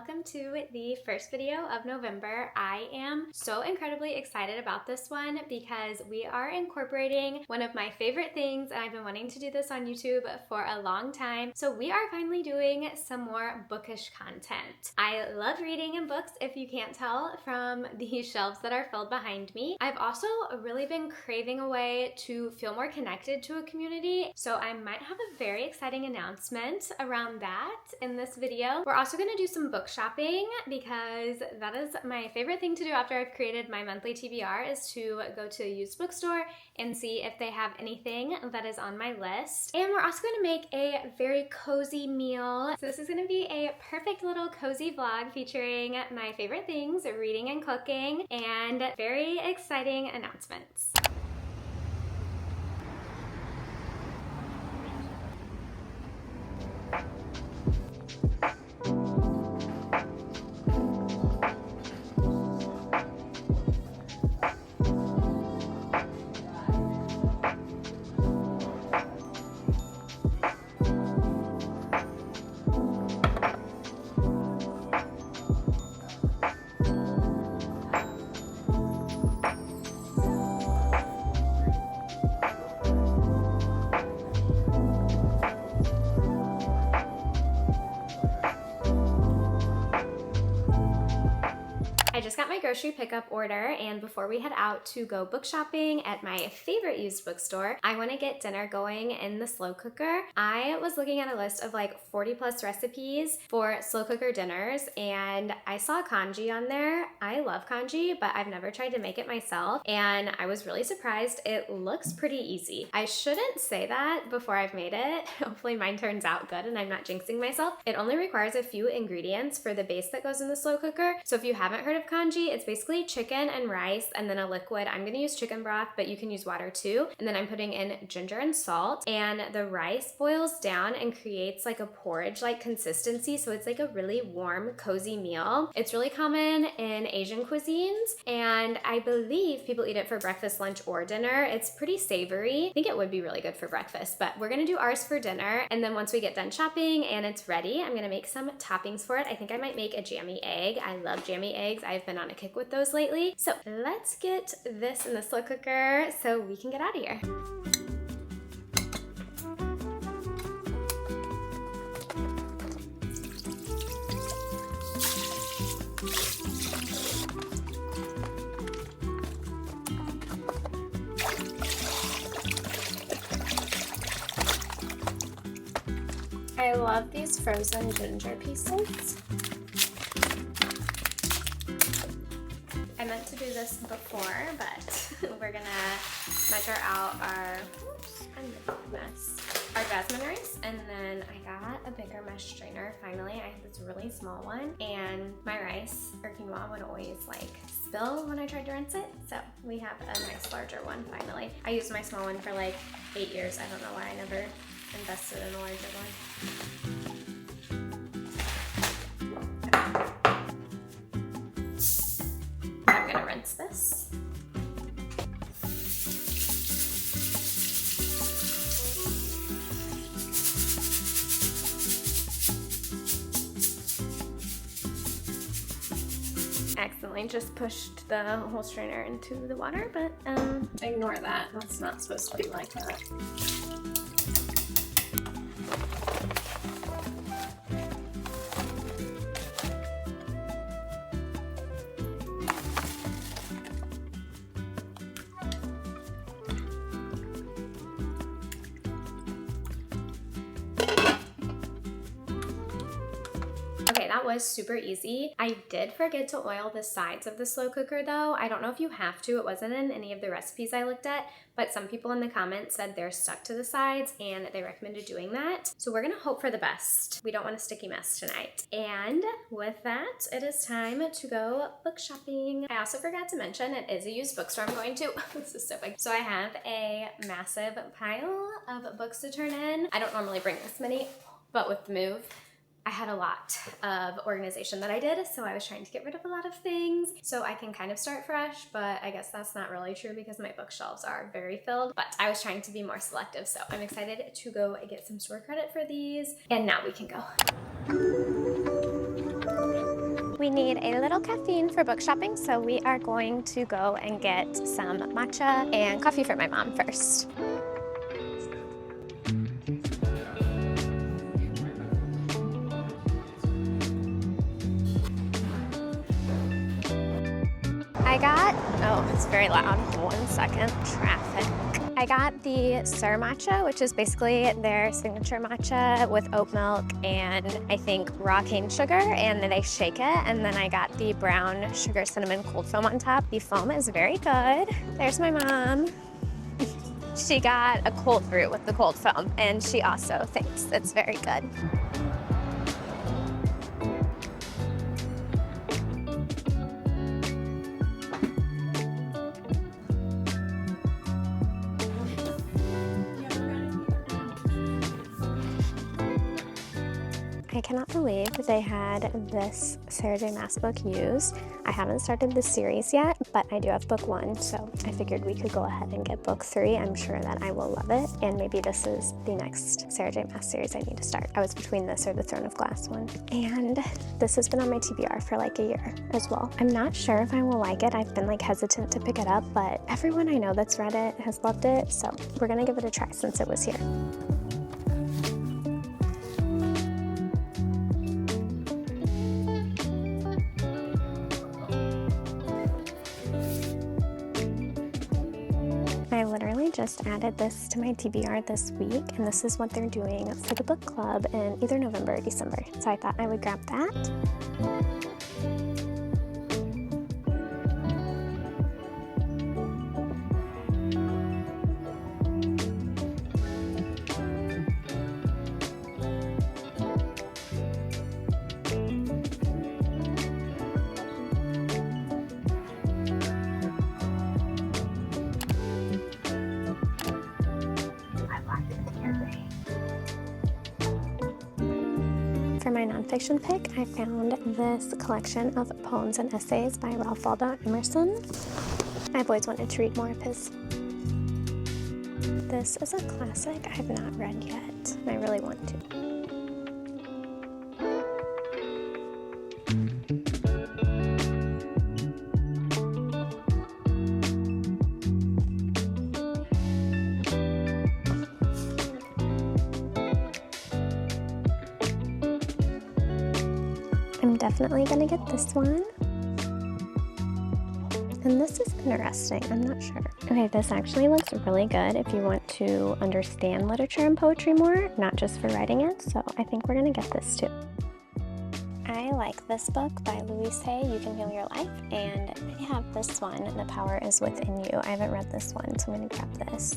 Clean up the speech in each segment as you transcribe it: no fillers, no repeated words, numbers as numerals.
welcome to the first video of November. I am so incredibly excited about this one because we are incorporating one of my favorite things, and I've been wanting to do this on YouTube for a long time. So we are finally doing some more bookish content. I love reading in books, if you can't tell from the shelves that are filled behind me. I've also really been craving a way to feel more connected to a community, so I might have a very exciting announcement around that in this video. We're also going to do some book shopping because that is my favorite thing to do after I've created my monthly TBR, is to go to a used bookstore and see if they have anything that is on my list. And we're also going to make a very cozy meal. So this is going to be a perfect little cozy vlog featuring my favorite things, reading and cooking, and very exciting announcements. I just got my grocery pickup order, and before we head out to go book shopping at my favorite used bookstore, I want to get dinner going in the slow cooker. I was looking at a list of like 40 plus recipes for slow cooker dinners, and I saw congee on there. I love congee, but I've never tried to make it myself, and I was really surprised. It looks pretty easy. I shouldn't say that before I've made it. Hopefully mine turns out good and I'm not jinxing myself. It only requires a few ingredients for the base that goes in the slow cooker. So if you haven't heard of congee, it's basically chicken and rice and then a liquid. I'm gonna use chicken broth, but you can use water too. And then I'm putting in ginger and salt, and the rice boils down and creates like a porridge-like consistency. So it's like a really warm, cozy meal. It's really common in Asian cuisines, and I believe people eat it for breakfast, lunch, or dinner. It's pretty savory. I think it would be really good for breakfast, but we're gonna do ours for dinner. And then once we get done shopping and it's ready, I'm gonna make some toppings for it. I think I might make a jammy egg. I love jammy eggs. I've been on a kick with those lately. So let's get this in the slow cooker so we can get out of here. I love these frozen ginger pieces. I meant to do this before, but we're gonna measure out our, our jasmine rice, and then I got a bigger mesh strainer finally. I had this really small one, and my rice or quinoa would always like spill when I tried to rinse it, so we have a nice larger one finally. I used my small one for like 8 years. I don't know why I never invested in a larger one. I'm gonna rinse this. Accidentally just pushed the whole strainer into the water, but ignore that. That's not supposed to be like that. Okay, that was super easy. I did forget to oil the sides of the slow cooker though. I don't know if you have to. It wasn't in any of the recipes I looked at, but some people in the comments said they're stuck to the sides and they recommended doing that. So we're gonna hope for the best. We don't want a sticky mess tonight. And with that, it is time to go book shopping. I also forgot to mention it is a used bookstore I'm going to. This is so big. So I have a massive pile of books to turn in. I don't normally bring this many, but with the move, I had a lot of organization that I did, so I was trying to get rid of a lot of things so I can kind of start fresh, but I guess that's not really true because my bookshelves are very filled, but I was trying to be more selective, so I'm excited to go get some store credit for these, and now we can go. We need a little caffeine for book shopping, so we are going to go and get some matcha and coffee for my mom first. Oh, it's very loud. 1 second. Traffic. I got the Sir matcha, which is basically their signature matcha with oat milk and I think raw cane sugar, and then they shake it. And then I got the brown sugar cinnamon cold foam on top. The foam is very good. There's my mom. She got a cold brew with the cold foam, and she also thinks it's very good. I cannot believe that they had this Sarah J. Maas book used. I haven't started the series yet, but I do have book 1, so I figured we could go ahead and get book 3. I'm sure that I will love it, and maybe this is the next Sarah J. Maas series I need to start. I was between this or the Throne of Glass one. And this has been on my TBR for like a year as well. I'm not sure if I will like it. I've been like hesitant to pick it up, but everyone I know that's read it has loved it, so we're gonna give it a try since it was here. I literally just added this to my TBR this week, and this is what they're doing for the book club in either November or December. So I thought I would grab that. For my nonfiction pick, I found this collection of poems and essays by Ralph Waldo Emerson. I've always wanted to read more of his. This is a classic I have not read yet, and I really want to. I'm definitely gonna get this one. And this is interesting, I'm not sure. Okay, this actually looks really good if you want to understand literature and poetry more, not just for writing it, so I think we're gonna get this too. I like this book by Louise Hay, You Can Heal Your Life, and I have this one, The Power Is Within You. I haven't read this one, so I'm gonna grab this.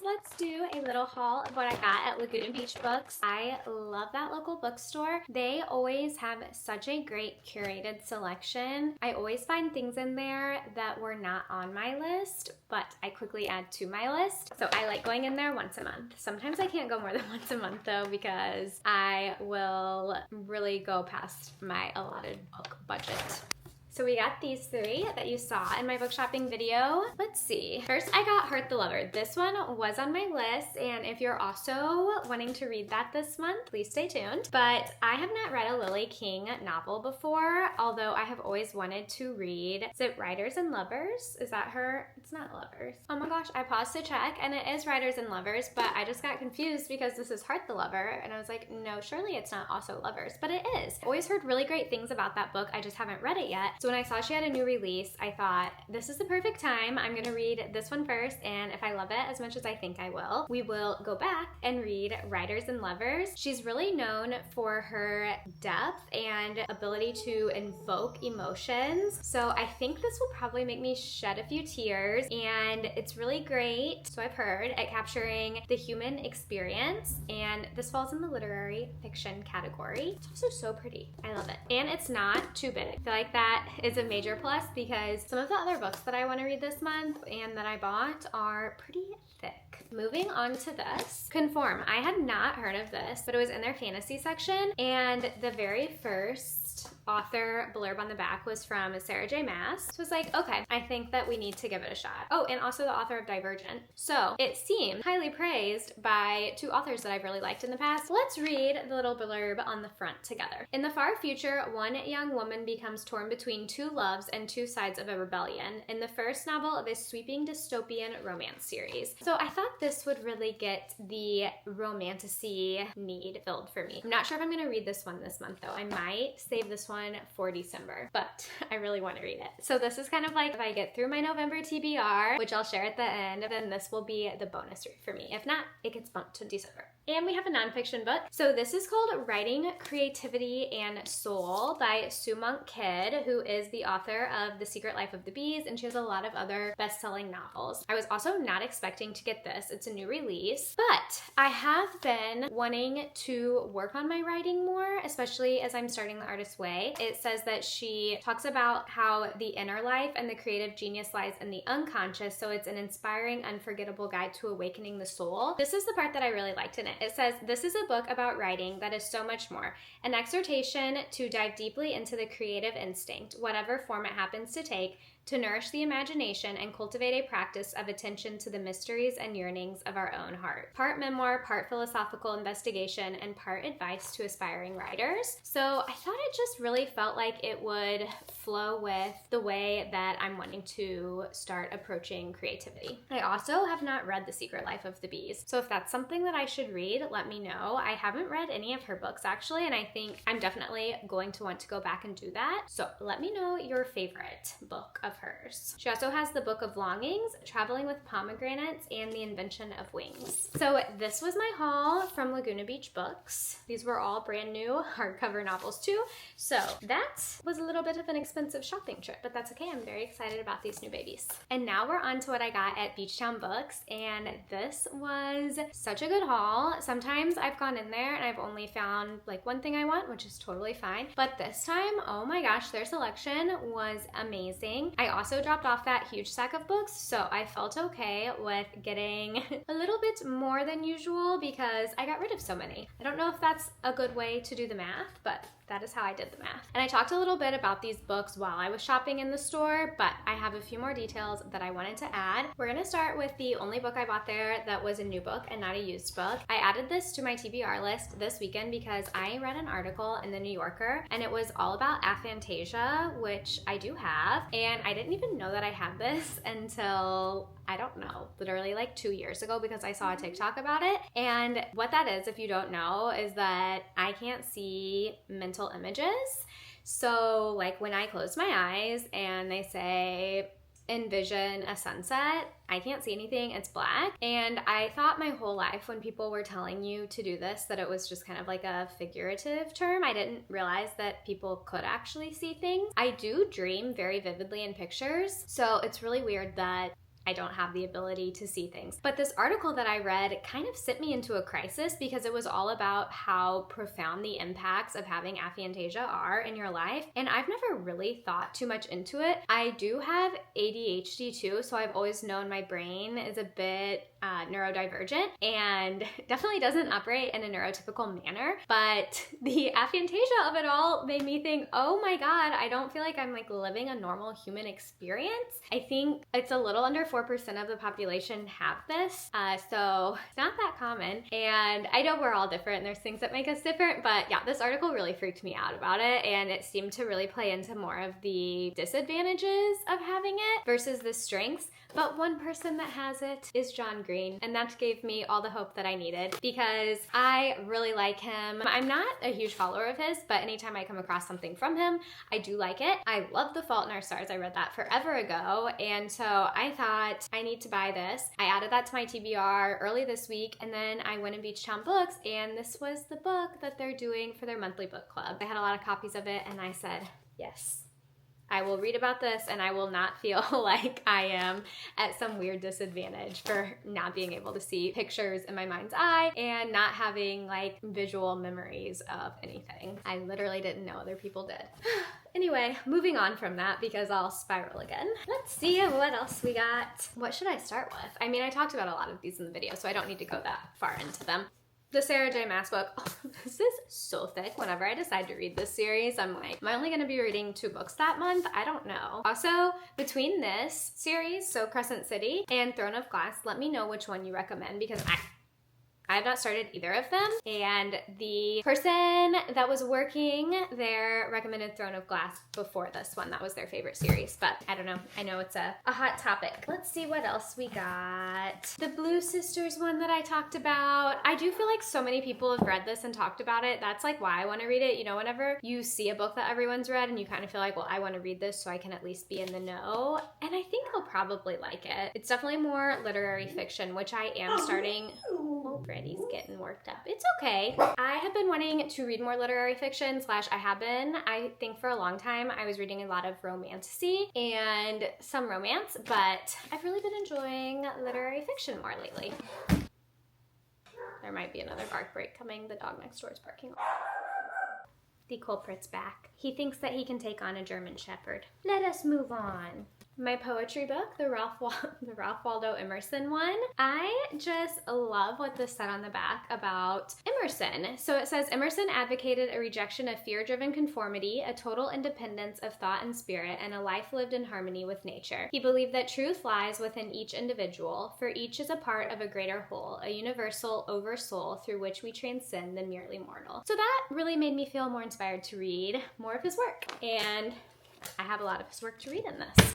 Let's do a little haul of what I got at Laguna Beach Books. I love that local bookstore. They always have such a great curated selection. I always find things in there that were not on my list, but I quickly add to my list. So I like going in there once a month. Sometimes I can't go more than once a month though, because I will really go past my allotted book budget. So we got these 3 that you saw in my book shopping video. Let's see. First, I got Heart the Lover. This one was on my list, and if you're also wanting to read that this month, please stay tuned. But I have not read a Lily King novel before, although I have always wanted to read, is it Writers and Lovers? Is that her? It's not Lovers. Oh my gosh, I paused to check, and it is Writers and Lovers, but I just got confused because this is Heart the Lover, and I was like, no, surely it's not also Lovers, but it is. Always heard really great things about that book. I just haven't read it yet. So when I saw she had a new release, I thought, this is the perfect time. I'm gonna read this one first, and if I love it as much as I think I will, we will go back and read Writers and Lovers. She's really known for her depth and ability to invoke emotions, so I think this will probably make me shed a few tears, and it's really great, so I've heard, at capturing the human experience, and this falls in the literary fiction category. It's also so pretty. I love it. And it's not too big. I feel like that is a major plus, because some of the other books that I want to read this month and that I bought are pretty thick. Moving on to this, Conform. I had not heard of this, but it was in their fantasy section, and the very first author blurb on the back was from Sarah J. Maas. So I was like, okay, I think that we need to give it a shot. Oh, and also the author of Divergent. So it seemed highly praised by two authors that I've really liked in the past. Let's read the little blurb on the front together. In the far future, one young woman becomes torn between two loves and two sides of a rebellion in the first novel of a sweeping dystopian romance series. So I thought this would really get the romantasy need filled for me. I'm not sure if I'm gonna read this one this month though. I might save this one for December, but I really want to read it. So this is kind of like if I get through my November TBR, which I'll share at the end, then this will be the bonus read for me. If not, it gets bumped to December. And we have a nonfiction book. So this is called Writing, Creativity, and Soul by Sue Monk Kidd, who is the author of The Secret Life of the Bees, and she has a lot of other best-selling novels. I was also not expecting to get this. It's a new release, but I have been wanting to work on my writing more, especially as I'm starting The Artist's Way. It says that she talks about how the inner life and the creative genius lies in the unconscious, so it's an inspiring, unforgettable guide to awakening the soul. This is the part that I really liked in it. It says, this is a book about writing that is so much more. An exhortation to dive deeply into the creative instinct, whatever form it happens to take, to nourish the imagination and cultivate a practice of attention to the mysteries and yearnings of our own heart. Part memoir, part philosophical investigation, and part advice to aspiring writers. So I thought it just really felt like it would flow with the way that I'm wanting to start approaching creativity. I also have not read The Secret Life of the Bees, so if that's something that I should read, let me know. I haven't read any of her books actually, and I think I'm definitely going to want to go back and do that. So let me know your favorite book of hers. She also has the Book of Longings, Traveling with Pomegranates, and The Invention of Wings. So this was my haul from Laguna Beach Books. These were all brand new hardcover novels too. So that was a little bit of an expensive shopping trip, but that's okay. I'm very excited about these new babies. And now we're on to what I got at Beachtown Books, and this was such a good haul. Sometimes I've gone in there and I've only found like one thing I want, which is totally fine. But this time, oh my gosh, their selection was amazing. I also dropped off that huge stack of books, so I felt okay with getting a little bit more than usual because I got rid of so many. I don't know if that's a good way to do the math, but that is how I did the math. And I talked a little bit about these books while I was shopping in the store, but I have a few more details that I wanted to add. We're gonna start with the only book I bought there that was a new book and not a used book. I added this to my TBR list this weekend because I read an article in the New Yorker and it was all about aphantasia, which I do have, and I didn't even know that I had this until, I don't know, literally like 2 years ago because I saw a TikTok about it. And what that is, if you don't know, is that I can't see mental images. So like when I close my eyes and they say, envision a sunset, I can't see anything, it's black. And I thought my whole life when people were telling you to do this that it was just kind of like a figurative term. I didn't realize that people could actually see things. I do dream very vividly in pictures, so it's really weird that I don't have the ability to see things. But this article that I read kind of sent me into a crisis because it was all about how profound the impacts of having aphantasia are in your life. And I've never really thought too much into it. I do have ADHD too, so I've always known my brain is a bit neurodivergent and definitely doesn't operate in a neurotypical manner. But the aphantasia of it all made me think, oh my God, I don't feel like I'm like living a normal human experience. I think it's a little under 4% of the population have this, so it's not that common. And I know we're all different and there's things that make us different, but yeah, this article really freaked me out about it, and it seemed to really play into more of the disadvantages of having it versus the strengths. But one person that has it is John Green, and that gave me all the hope that I needed because I really like him. I'm not a huge follower of his, but anytime I come across something from him, I do like it. I love The Fault in Our Stars. I read that forever ago, and so I thought I need to buy this. I added that to my TBR early this week, and then I went in Beachtown Books, and this was the book that they're doing for their monthly book club. I had a lot of copies of it, and I said, yes, I will read about this and I will not feel like I am at some weird disadvantage for not being able to see pictures in my mind's eye and not having like visual memories of anything. I literally didn't know other people did. Anyway, moving on from that because I'll spiral again. Let's see what else we got. What should I start with? I mean, I talked about a lot of these in the video, so I don't need to go that far into them. The Sarah J. Maas book. Oh, this is so thick. Whenever I decide to read this series, I'm like, am I only gonna be reading 2 books that month? I don't know. Also, between this series, so Crescent City, and Throne of Glass, let me know which one you recommend, because I have not started either of them, and the person that was working there recommended Throne of Glass before this one. That was their favorite series, but I don't know. I know it's a hot topic. Let's see what else we got. The Blue Sisters one that I talked about. I do feel like so many people have read this and talked about it. That's like why I want to read it. You know, whenever you see a book that everyone's read and you kind of feel like, well, I want to read this so I can at least be in the know, and I think I'll probably like it. It's definitely more literary fiction, which I am starting. Oh, Freddie's getting worked up. It's okay. I have been wanting to read more literary fiction, I think for a long time, I was reading a lot of romantasy and some romance, but I've really been enjoying literary fiction more lately. There might be another bark break coming. The dog next door is barking. The culprit's back. He thinks that he can take on a German Shepherd. Let us move on. My poetry book, the Ralph Waldo Emerson one. I just love what this said on the back about Emerson. So it says, Emerson advocated a rejection of fear-driven conformity, a total independence of thought and spirit, and a life lived in harmony with nature. He believed that truth lies within each individual, for each is a part of a greater whole, a universal oversoul through which we transcend the merely mortal. So that really made me feel more inspired to read more of his work, and I have a lot of his work to read in this.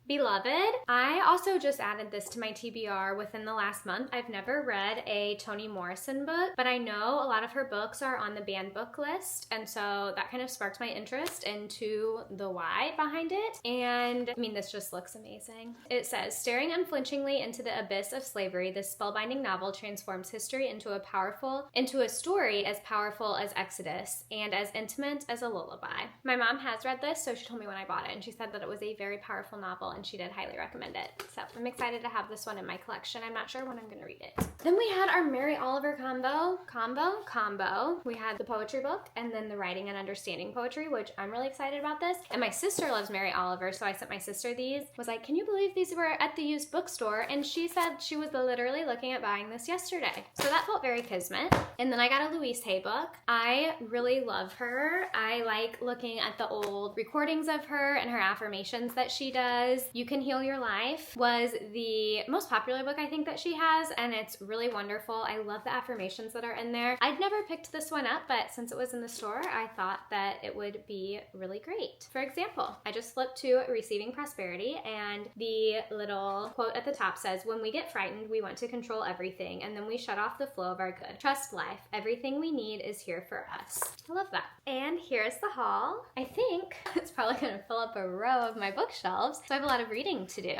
Beloved. I also just added this to my TBR within the last month. I've never read a Toni Morrison book, but I know a lot of her books are on the banned book list, and so that kind of sparked my interest into the why behind it. And I mean, this just looks amazing. It says, staring unflinchingly into the abyss of slavery, this spellbinding novel transforms history into a story as powerful as Exodus and as intimate as a lullaby. My mom has read this, so she told me when I bought it, and she said that it was a very powerful novel, and she did highly recommend it. So I'm excited to have this one in my collection. I'm not sure when I'm gonna read it. Then we had our Mary Oliver combo. We had the poetry book and then the writing and understanding poetry, which I'm really excited about this. And my sister loves Mary Oliver, so I sent my sister these. Was like, can you believe these were at the used bookstore? And she said she was literally looking at buying this yesterday. So that felt very kismet. And then I got a Louise Hay book. I really love her. I like looking at the old recordings of her and her affirmations that she does. You Can Heal Your Life was the most popular book I think that she has, and it's really wonderful. I love the affirmations that are in there. I'd never picked this one up, but since it was in the store, I thought that it would be really great. For example, I just flipped to Receiving Prosperity, and the little quote at the top says, when we get frightened, we want to control everything, and then we shut off the flow of our good. Trust life. Everything we need is here for us. I love that. And here's the haul. I think it's probably going to fill up a row of my bookshelves, so I have a lot of reading to do.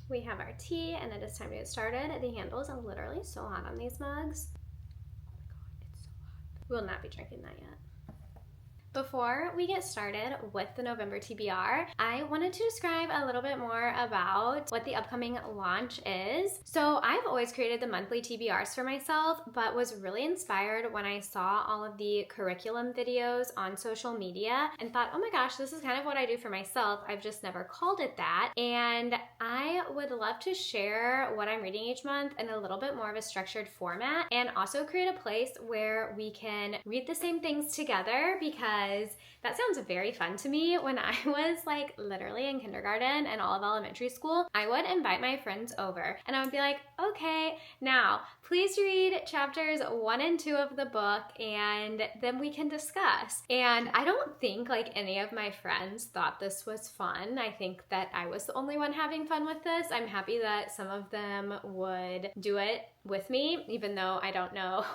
We have our tea, and it is time to get started. The handles are literally so hot on these mugs. Oh my god, it's so hot. We will not be drinking that yet. Before we get started with the November TBR, I wanted to describe a little bit more about what the upcoming launch is. So I've always created the monthly TBRs for myself, but was really inspired when I saw all of the curriculum videos on social media and thought, oh my gosh, this is kind of what I do for myself. I've just never called it that. And I would love to share what I'm reading each month in a little bit more of a structured format, and also create a place where we can read the same things together, because that sounds very fun to me. When I was like literally in kindergarten and all of elementary school, I would invite my friends over and I would be like, okay, now please read chapters 1 and 2 of the book and then we can discuss. And I don't think like any of my friends thought this was fun. I think that I was the only one having fun with this. I'm happy that some of them would do it with me, even though I don't know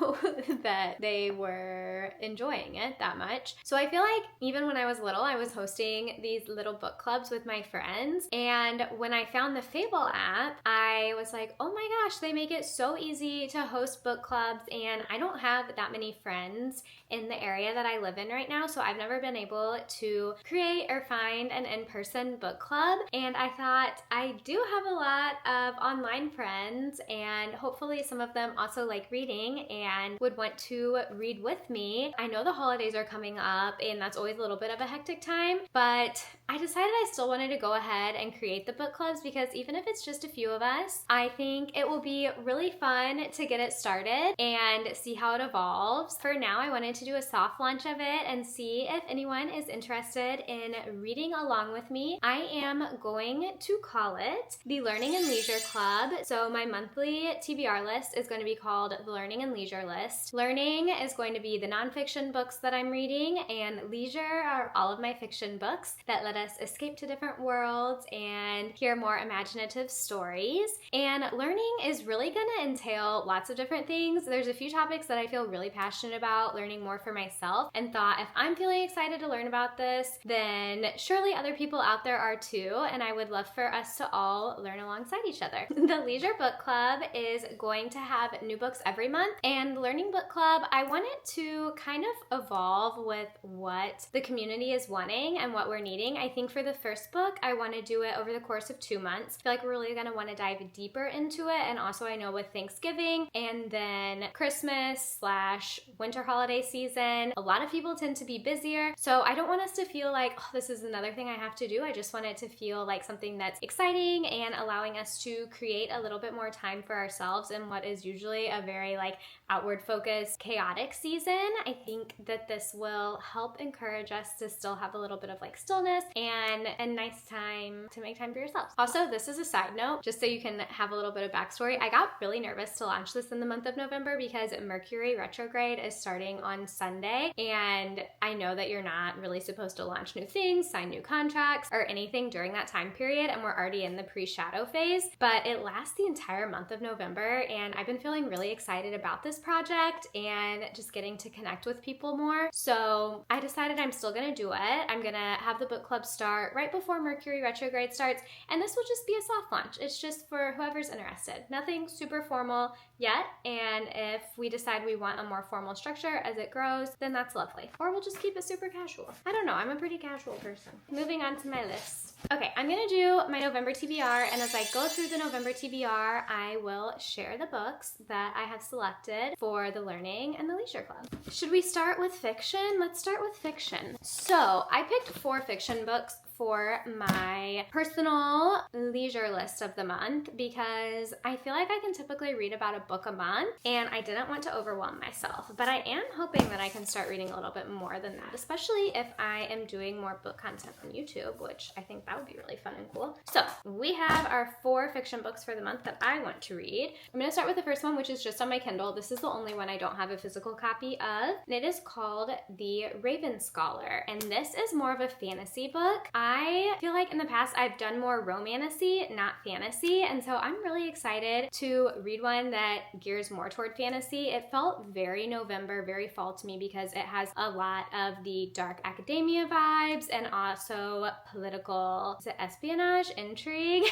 that they were enjoying it that much. So I feel like even when I was little, I was hosting these little book clubs with my friends. And when I found the Fable app, I was like, oh my gosh, they make it so easy to host book clubs. And I don't have that many friends in the area that I live in right now, so I've never been able to create or find an in-person book club. And I thought I do have a lot of online friends, and hopefully hopefully some of them also like reading and would want to read with me. I know the holidays are coming up and that's always a little bit of a hectic time, but I decided I still wanted to go ahead and create the book clubs because even if it's just a few of us, I think it will be really fun to get it started and see how it evolves. For now, I wanted to do a soft launch of it and see if anyone is interested in reading along with me. I am going to call it the Learning and Leisure Club. So my monthly TBR list is going to be called the Learning and Leisure List. Learning is going to be the nonfiction books that I'm reading, and leisure are all of my fiction books that let us escape to different worlds and hear more imaginative stories. And learning is really going to entail lots of different things. There's a few topics that I feel really passionate about learning more for myself, and thought if I'm feeling excited to learn about this, then surely other people out there are too, and I would love for us to all learn alongside each other. The Leisure Book Club is going to have new books every month, and the Learning Book Club, I want it to kind of evolve with what the community is wanting and what we're needing. I think for the first book, I want to do it over the course of 2 months. I feel like we're really going to want to dive deeper into it, and also I know with Thanksgiving and then Christmas / winter holiday season, a lot of people tend to be busier, so I don't want us to feel like, oh, this is another thing I have to do. I just want it to feel like something that's exciting and allowing us to create a little bit more time for ourselves in what is usually a very like outward focused, chaotic season. I think that this will help encourage us to still have a little bit of like stillness and a nice time to make time for yourselves. Also, this is a side note, just so you can have a little bit of backstory. I got really nervous to launch this in the month of November because Mercury retrograde is starting on Sunday, and I know that you're not really supposed to launch new things, sign new contracts, or anything during that time period, and we're already in the pre-shadow phase, but it lasts the entire month of November, and I've been feeling really excited about this project and just getting to connect with people more. So I decided I'm still gonna do it. I'm gonna have the book club start right before Mercury retrograde starts, and this will just be a soft launch. It's just for whoever's interested. Nothing super formal yet, and if we decide we want a more formal structure as it grows, then that's lovely. Or we'll just keep it super casual. I don't know, I'm a pretty casual person. Moving on to my list. Okay, I'm gonna do my November TBR, and as I go through the November TBR, I will share the books that I have selected for the Learning and the Leisure Club. Should we start with fiction? Let's start with fiction. So I picked 4 fiction books for my personal leisure list of the month because I feel like I can typically read about a book a month, and I didn't want to overwhelm myself, but I am hoping that I can start reading a little bit more than that, especially if I am doing more book content on YouTube, which I think that would be really fun and cool. So we have our 4 fiction books for the month that I want to read. I'm going to start with the first one, which is just on my Kindle. This is the only one I don't have a physical copy of, and it is called The Raven Scholar, and this is more of a fantasy book. I feel like in the past I've done more romantasy, not fantasy, and so I'm really excited to read one that gears more toward fantasy. It felt very November, very fall to me because it has a lot of the dark academia vibes and also political, is it espionage, intrigue,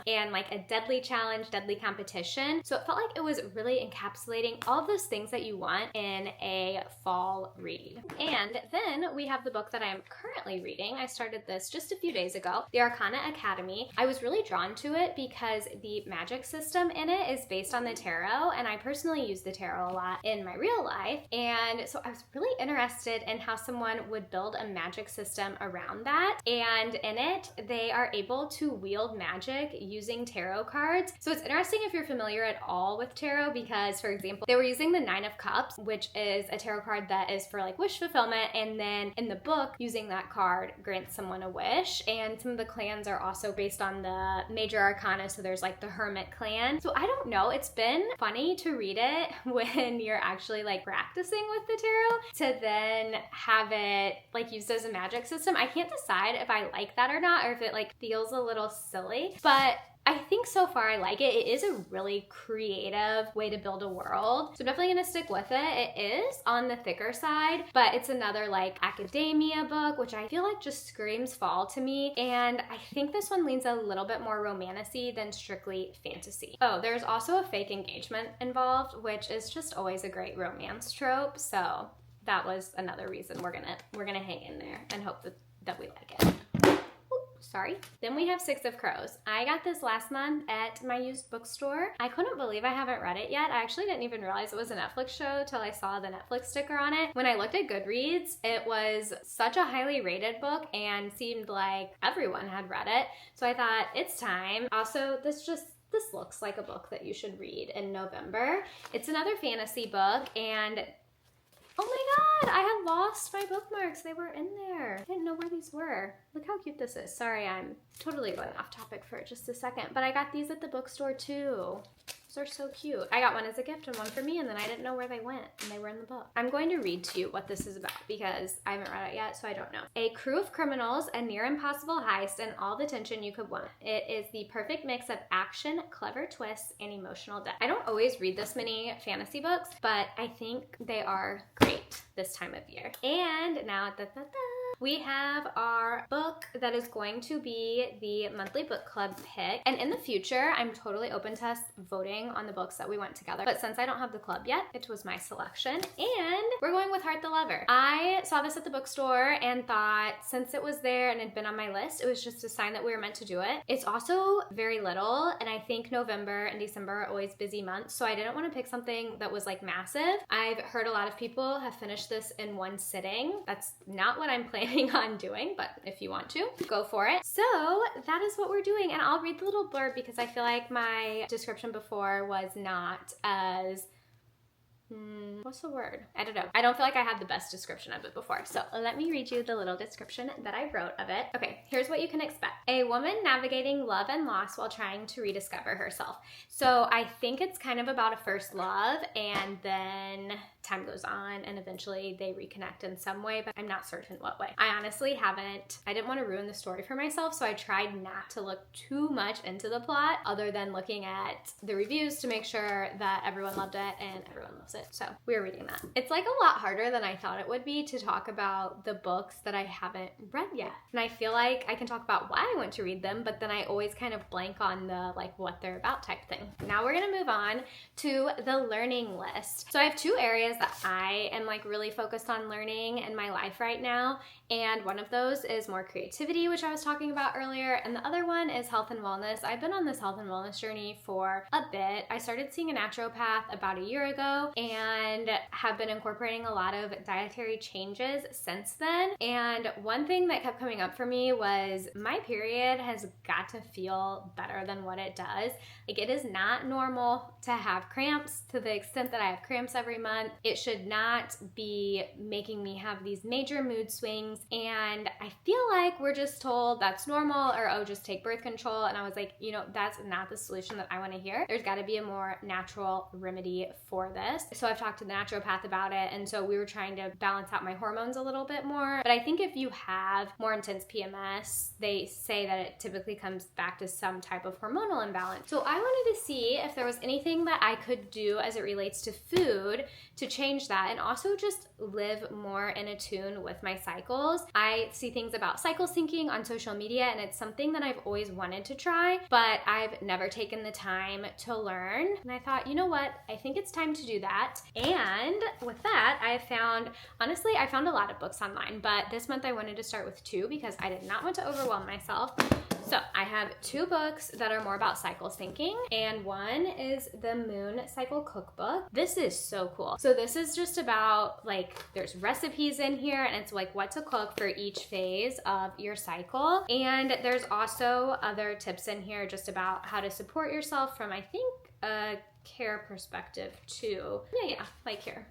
and like a deadly challenge, deadly competition. So it felt like it was really encapsulating all of those things that you want in a fall read. And then we have the book that I am currently reading. I started this just a few days ago, The Arcana Academy. I was really drawn to it because the magic system in it is based on the tarot, and I personally use the tarot a lot in my real life, and so I was really interested in how someone would build a magic system around that. And in it, they are able to wield magic using tarot cards. So it's interesting if you're familiar at all with tarot because, for example, they were using the 9 of Cups, which is a tarot card that is for like wish fulfillment, and then in the book, using that card grants someone a wish. And some of the clans are also based on the major arcana, so there's like the Hermit clan. So I don't know, it's been funny to read it when you're actually like practicing with the tarot to then have it like used as a magic system. I can't decide if I like that or not, or if it like feels a little silly, but I think so far I like it. It is a really creative way to build a world. So I'm definitely gonna stick with it. It is on the thicker side, but it's another like academia book, which I feel like just screams fall to me. And I think this one leans a little bit more romantasy than strictly fantasy. Oh, there's also a fake engagement involved, which is just always a great romance trope. So that was another reason we're gonna hang in there and hope that we like it. Sorry. Then we have Six of Crows. I got this last month at my used bookstore. I couldn't believe I haven't read it yet. I actually didn't even realize it was a Netflix show till I saw the Netflix sticker on it. When I looked at Goodreads, it was such a highly rated book and seemed like everyone had read it. So I thought, it's time. Also, this looks like a book that you should read in November. It's another fantasy book, and oh my god, I had lost my bookmarks. They were in there. I didn't know where these were. Look how cute this is. Sorry, I'm totally going off topic for just a second, but I got these at the bookstore too. Those are so cute. I got one as a gift and one for me, and then I didn't know where they went, and they were in the book. I'm going to read to you what this is about because I haven't read it yet, so I don't know. A crew of criminals, a near impossible heist, and all the tension you could want. It is the perfect mix of action, clever twists, and emotional depth. I don't always read this many fantasy books, but I think they are great this time of year. And now, we have our book that is going to be the monthly book club pick. And in the future, I'm totally open to us voting on the books that we want together. But since I don't have the club yet, it was my selection. And we're going with Heart the Lover. I saw this at the bookstore and thought since it was there and had been on my list, it was just a sign that we were meant to do it. It's also very little, and I think November and December are always busy months, so I didn't want to pick something that was like massive. I've heard a lot of people have finished this in one sitting. That's not what I'm planning on doing, but if you want to, go for it. So that is what we're doing, and I'll read the little blurb because I feel like my description before was not as what's the word? I don't know. I don't feel like I had the best description of it before. So let me read you the little description that I wrote of it. Okay, here's what you can expect. A woman navigating love and loss while trying to rediscover herself. So I think it's kind of about a first love, and then time goes on and eventually they reconnect in some way, but I'm not certain what way. I honestly I didn't want to ruin the story for myself, so I tried not to look too much into the plot other than looking at the reviews to make sure that everyone loved it and everyone loves it. So we're reading that. It's like a lot harder than I thought it would be to talk about the books that I haven't read yet. And I feel like I can talk about why I want to read them, but then I always kind of blank on the like what they're about type thing. Now we're gonna move on to the learning list. So I have two areas that I am like really focused on learning in my life right now. And one of those is more creativity, which I was talking about earlier. And the other one is health and wellness. I've been on this health and wellness journey for a bit. I started seeing a naturopath about a year ago and have been incorporating a lot of dietary changes since then. And one thing that kept coming up for me was my period has got to feel better than what it does. Like, it is not normal to have cramps to the extent that I have cramps every month. It should not be making me have these major mood swings. And I feel like we're just told that's normal, or oh, just take birth control. And I was like, you know, that's not the solution that I want to hear. There's got to be a more natural remedy for this. So I've talked to the naturopath about it. And so we were trying to balance out my hormones a little bit more. But I think if you have more intense PMS, they say that it typically comes back to some type of hormonal imbalance. So I wanted to see if there was anything that I could do as it relates to food to change that, and also just live more in attune with my cycles. I see things about cycle syncing on social media, and it's something that I've always wanted to try, but I've never taken the time to learn. And I thought, you know what? I think it's time to do that. And with that, I found a lot of books online, but this month I wanted to start with two because I did not want to overwhelm myself. So I have two books that are more about cycle syncing, and one is the Moon Cycle Cookbook. This is so cool. So this is just about, like, there's recipes in here, and it's like what to cook for each phase of your cycle. And there's also other tips in here just about how to support yourself from, I think, a care perspective too. Yeah, like here.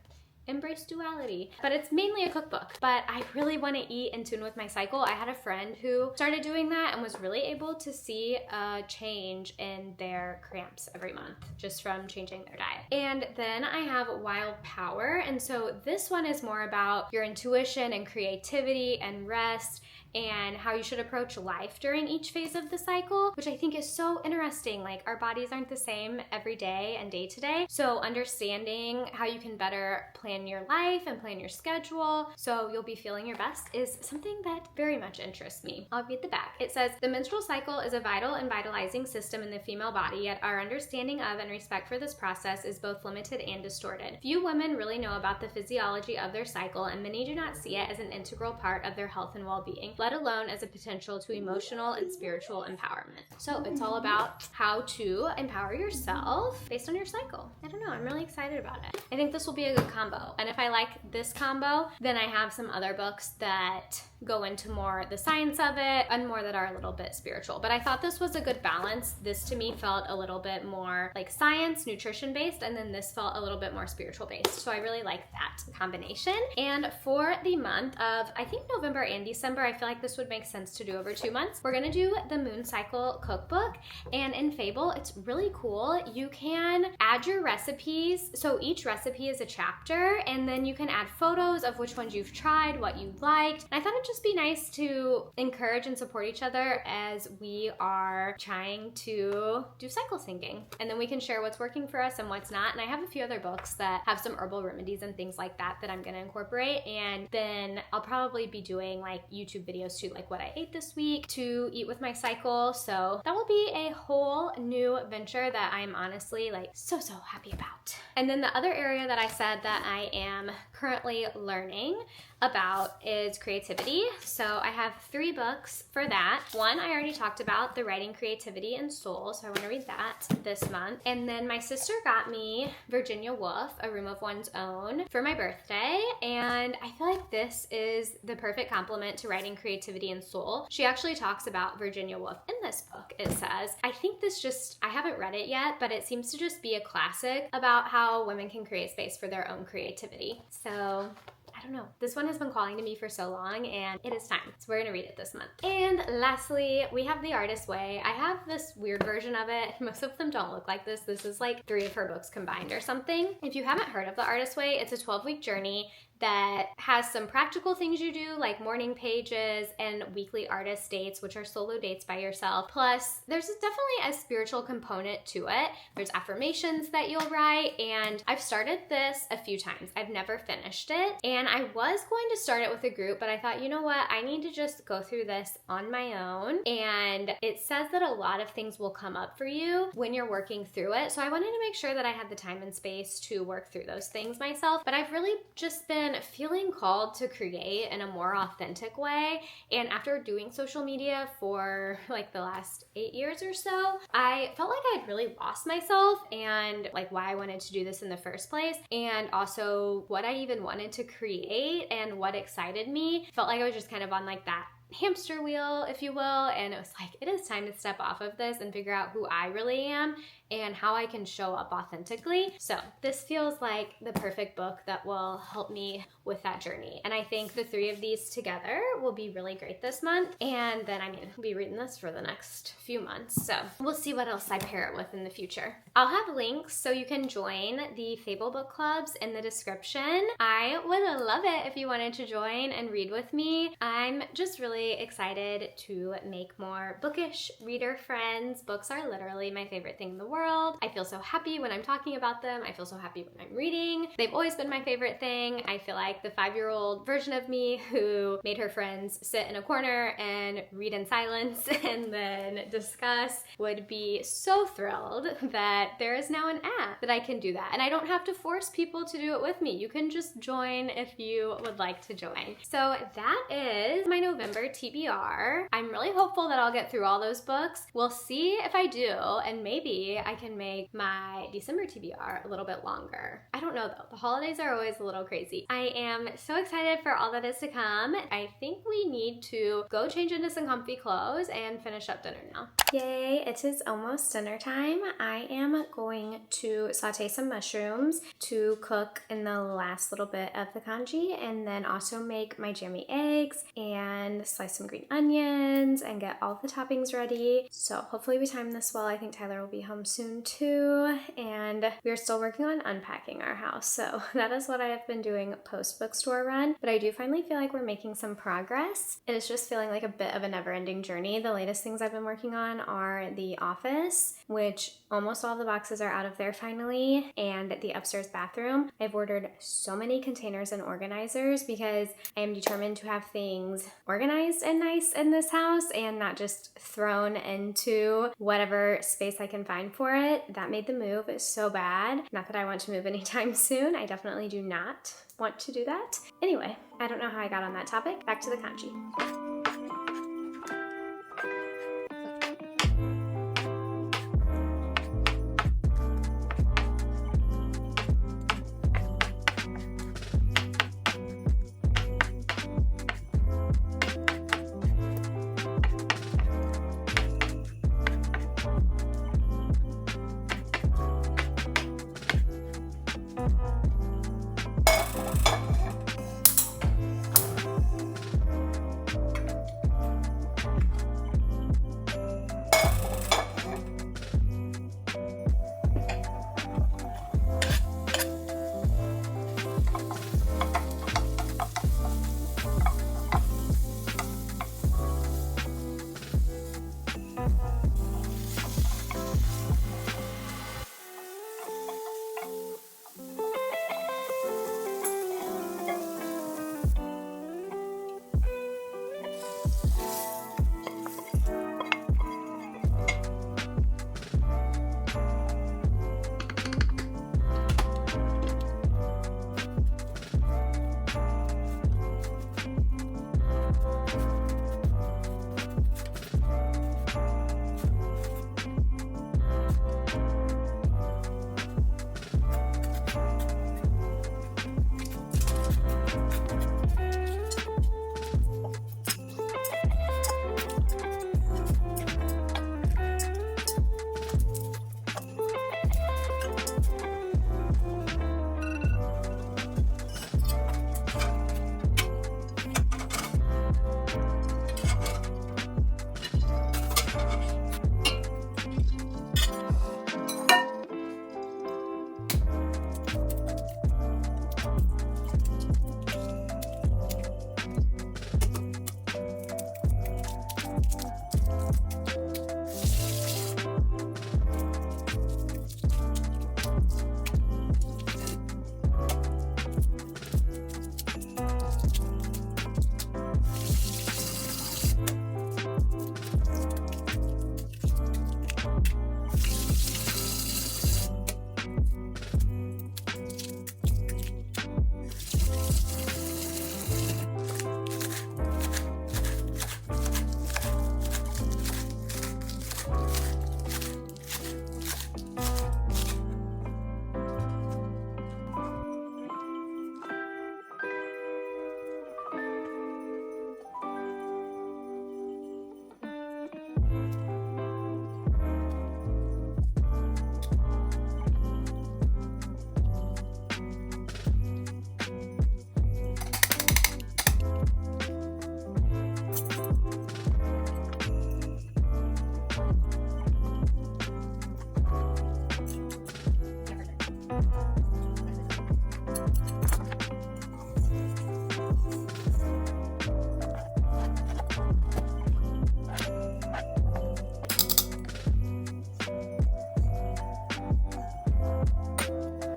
Embrace duality. But it's mainly a cookbook. But I really want to eat in tune with my cycle. I had a friend who started doing that and was really able to see a change in their cramps every month just from changing their diet. And then I have Wild Power. And so this one is more about your intuition and creativity and rest and how you should approach life during each phase of the cycle, which I think is so interesting. Like, our bodies aren't the same every day and day to day. So understanding how you can better plan plan your life and plan your schedule so you'll be feeling your best is something that very much interests me. I'll read the back. It says, the menstrual cycle is a vital and vitalizing system in the female body, yet our understanding of and respect for this process is both limited and distorted. Few women really know about the physiology of their cycle, and many do not see it as an integral part of their health and well-being, let alone as a potential to emotional and spiritual empowerment. So it's all about how to empower yourself based on your cycle. I don't know, I'm really excited about it. I think this will be a good combo. And if I like this combo, then I have some other books that go into more the science of it and more that are a little bit spiritual. But I thought this was a good balance. This to me felt a little bit more like science, nutrition based, and then this felt a little bit more spiritual based. So I really like that combination. And for the month of, I think November and December, I feel like this would make sense to do over 2 months. We're gonna do the moon cycle cookbook. And in Fable, it's really cool. You can add your recipes. So each recipe is a chapter, and then you can add photos of which ones you've tried, what you liked. And I thought it'd just be nice to encourage and support each other as we are trying to do cycle syncing. And then we can share what's working for us and what's not. And I have a few other books that have some herbal remedies and things like that that I'm gonna incorporate. And then I'll probably be doing like YouTube videos too, like what I ate this week to eat with my cycle. So that will be a whole new venture that I'm honestly like so happy about. And then the other area that I said that I am currently learning about is creativity. So I have 3 books for that. One I already talked about, The Writing Creativity and Soul, so I want to read that this month. And then my sister got me Virginia Woolf, A Room of One's Own, for my birthday, and I feel like this is the perfect complement to Writing Creativity and Soul. She actually talks about Virginia Woolf in this book. It says, I think this just, I haven't read it yet, but it seems to just be a classic about how women can create space for their own creativity. So I don't know. This one has been calling to me for so long, and it is time. So we're gonna read it this month. And lastly, we have The Artist's Way. I have this weird version of it. Most of them don't look like this. This is like 3 of her books combined or something. If you haven't heard of The Artist's Way, it's a 12-week journey that has some practical things you do, like morning pages and weekly artist dates, which are solo dates by yourself. Plus, there's definitely a spiritual component to it. There's affirmations that you'll write, and I've started this a few times. I've never finished it, and I was going to start it with a group, but I thought, you know what? I need to just go through this on my own, and it says that a lot of things will come up for you when you're working through it, so I wanted to make sure that I had the time and space to work through those things myself, but I've really just been feeling called to create in a more authentic way. And after doing social media for like the last 8 years or so, I felt like I'd really lost myself and like why I wanted to do this in the first place, and also what I even wanted to create and what excited me. Felt like I was just kind of on like that hamster wheel, if you will, and it was like, it is time to step off of this and figure out who I really am and how I can show up authentically. So this feels like the perfect book that will help me with that journey. And I think the 3 of these together will be really great this month. And then I'm gonna be reading this for the next few months. So we'll see what else I pair it with in the future. I'll have links so you can join the Fable book clubs in the description. I would love it if you wanted to join and read with me. I'm just really excited to make more bookish reader friends. Books are literally my favorite thing in the world. I feel so happy when I'm talking about them. I feel so happy when I'm reading. They've always been my favorite thing. I feel like the 5-year-old version of me who made her friends sit in a corner and read in silence and then discuss would be so thrilled that there is now an app that I can do that. And I don't have to force people to do it with me. You can just join if you would like to join. So that is my November TBR. I'm really hopeful that I'll get through all those books. We'll see if I do, and maybe I can make my December TBR a little bit longer. I don't know though. The holidays are always a little crazy. I am so excited for all that is to come. I think we need to go change into some comfy clothes and finish up dinner now. Yay, it is almost dinner time. I am going to saute some mushrooms to cook in the last little bit of the congee, and then also make my jammy eggs and and slice some green onions and get all the toppings ready. So hopefully we time this well. I think Tyler will be home soon too. And we're still working on unpacking our house. So that is what I have been doing post bookstore run. But I do finally feel like we're making some progress. It is just feeling like a bit of a never-ending journey. The latest things I've been working on are the office, which almost all the boxes are out of there finally, and the upstairs bathroom. I've ordered so many containers and organizers because I am determined to have things organized and nice in this house and not just thrown into whatever space I can find for it. That made the move so bad. Not that I want to move anytime soon. I definitely do not want to do that. Anyway, I don't know how I got on that topic. Back to the kanji.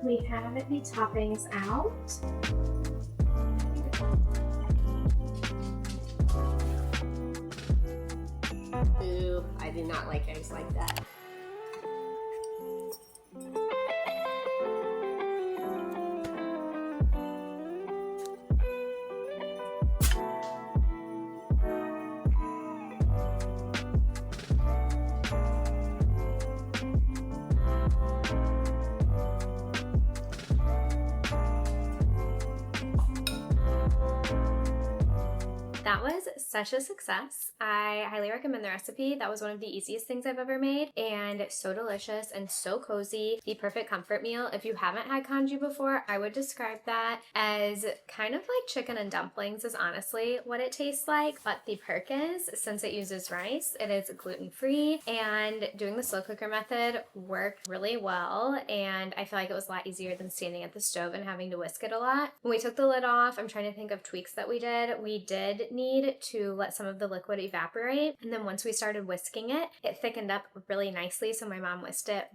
We have the toppings out. Ooh, I do not like eggs like that. That was such a success. I highly recommend the recipe. That was one of the easiest things I've ever made, and so delicious and so cozy. The perfect comfort meal. If you haven't had congee before, I would describe that as kind of like chicken and dumplings is honestly what it tastes like, but the perk is, since it uses rice, it is gluten-free, and doing the slow cooker method worked really well, and I feel like it was a lot easier than standing at the stove and having to whisk it a lot. When we took the lid off, I'm trying to think of tweaks that we did. We did need to let some of the liquid evaporate, and then once we started whisking it, it thickened up really nicely, so my mom whisked it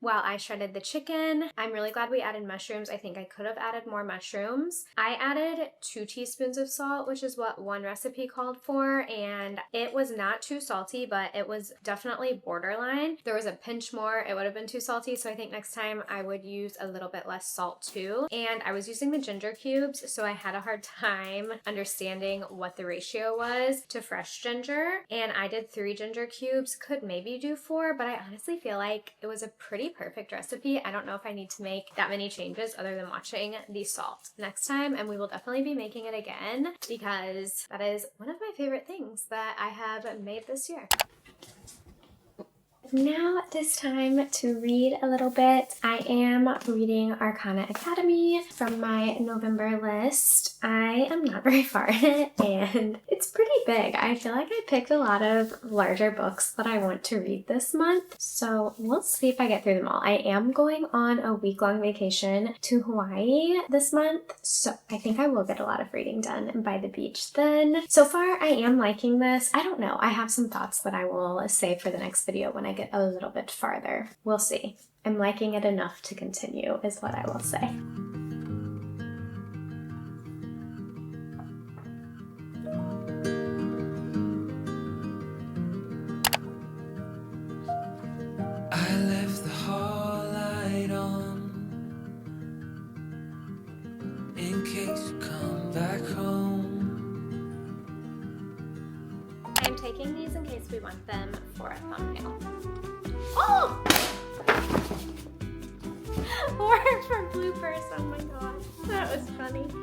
while I shredded the chicken. I'm really glad we added mushrooms. I think I could have added more mushrooms. I added 2 teaspoons of salt, which is what one recipe called for, and it was not too salty, but it was definitely borderline. There was a pinch more, it would have been too salty, so I think next time I would use a little bit less salt too. And I was using the ginger cubes, so I had a hard time understanding what the ratio was to fresh ginger, and I did 3 ginger cubes, could maybe do 4, but I honestly feel like it was a pretty perfect recipe. I don't know if I need to make that many changes other than watching the salt next time, and we will definitely be making it again because that is one of my favorite things that I have made this year. Now it is time to read a little bit. I am reading Arcana Academy from my November list. I am not very far in it, and it's pretty big. I feel like I picked a lot of larger books that I want to read this month, so we'll see if I get through them all. I am going on a week-long vacation to Hawaii this month, so I think I will get a lot of reading done by the beach then. So far, I am liking this. I don't know. I have some thoughts that I will save for the next video when I get a little bit farther. We'll see. I'm liking it enough to continue is what I will say. I left the hall light on in case you come back home. I'm taking these in case we want them for a thumbnail. Oh! Or for bloopers, oh my god, that was funny.